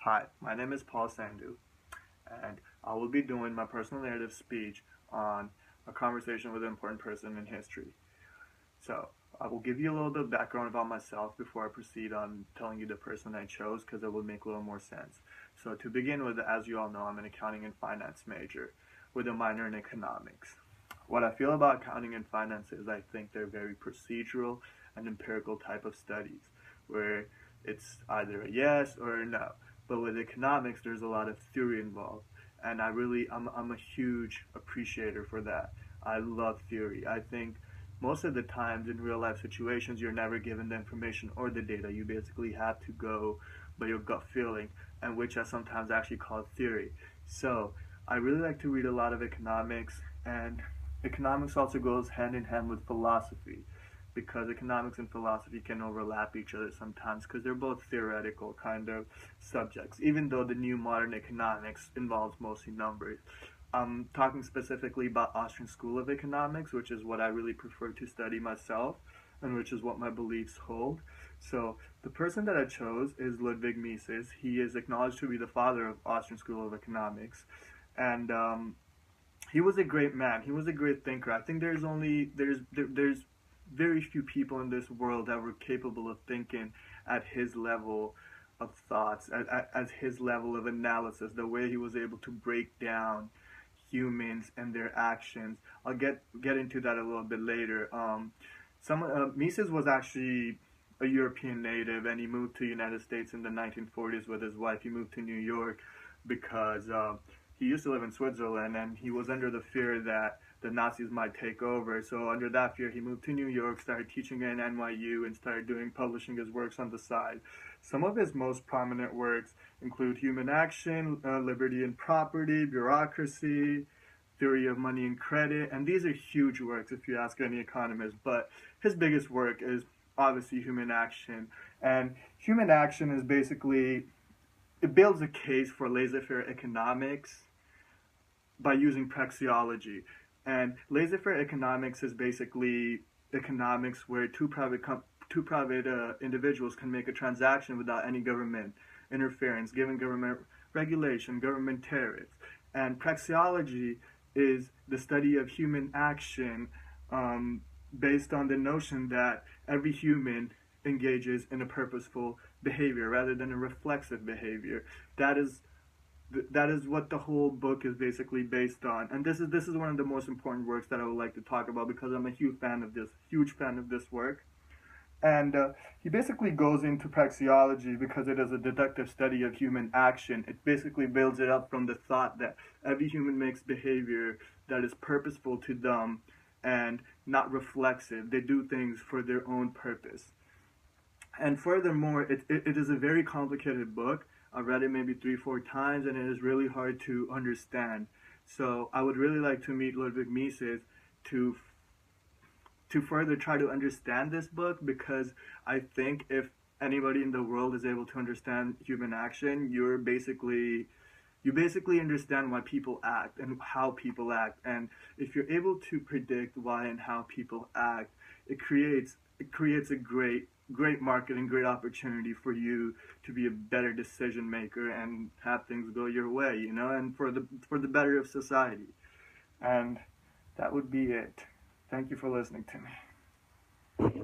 Hi, my name is Paul Sandhu, and I will be doing my personal narrative speech on a conversation with an important person in history. So, I will give you a little bit of background about myself before I proceed on telling you the person I chose because it will make a little more sense. So, to begin with, as you all know, I'm an accounting and finance major with a minor in economics. What I feel about accounting and finance is I think they're very procedural and empirical type of studies where it's either a yes or a no. But with economics, there's a lot of theory involved, and I'm a huge appreciator for that. I love theory. I think most of the times in real life situations, you're never given the information or the data. You basically have to go by your gut feeling, and which I sometimes actually call theory. So I really like to read a lot of economics, and economics also goes hand in hand with philosophy because economics and philosophy can overlap each other sometimes because they're both theoretical kind of subjects, even though the new modern economics involves mostly numbers. I'm talking specifically about Austrian School of Economics, which is what I really prefer to study myself and which is what my beliefs hold. So the person that I chose is Ludwig Mises. He is acknowledged to be the father of Austrian School of Economics, and he was a great man. He was a great thinker. I think there's very few people in this world that were capable of thinking at his level of thoughts, at his level of analysis, the way he was able to break down humans and their actions. I'll get into that a little bit later. Mises was actually a European native, and he moved to the United States in the 1940s with his wife. He moved to New York because he used to live in Switzerland, and he was under the fear that the Nazis might take over. So under that fear, he moved to New York, started teaching at NYU, and started publishing his works on the side. Some of his most prominent works include Human Action, Liberty and Property, Bureaucracy, Theory of Money and Credit, and these are huge works if you ask any economist, but his biggest work is obviously Human Action. And Human Action is basically, it builds a case for laissez-faire economics by using praxeology. And laissez-faire economics is basically economics where two private individuals can make a transaction without any government interference, given government regulation, government tariffs. And praxeology is the study of human action based on the notion that every human engages in a purposeful behavior rather than a reflexive behavior. That is that is what the whole book is basically based on, and this is one of the most important works that I would like to talk about because I'm a huge fan of this work. And he basically goes into praxeology because it is a deductive study of human action. It basically builds it up from the thought that every human makes behavior that is purposeful to them and not reflexive. They do things for their own purpose. And furthermore, it is a very complicated book. I've read it maybe 3, 4 times, and it is really hard to understand. So I would really like to meet Ludwig Mises to further try to understand this book because I think if anybody in the world is able to understand human action, you basically understand why people act and how people act. And if you're able to predict why and how people act, it creates a great market and great opportunity for you to be a better decision maker and have things go your way, and for the better of society. And that would be it. Thank you for listening to me.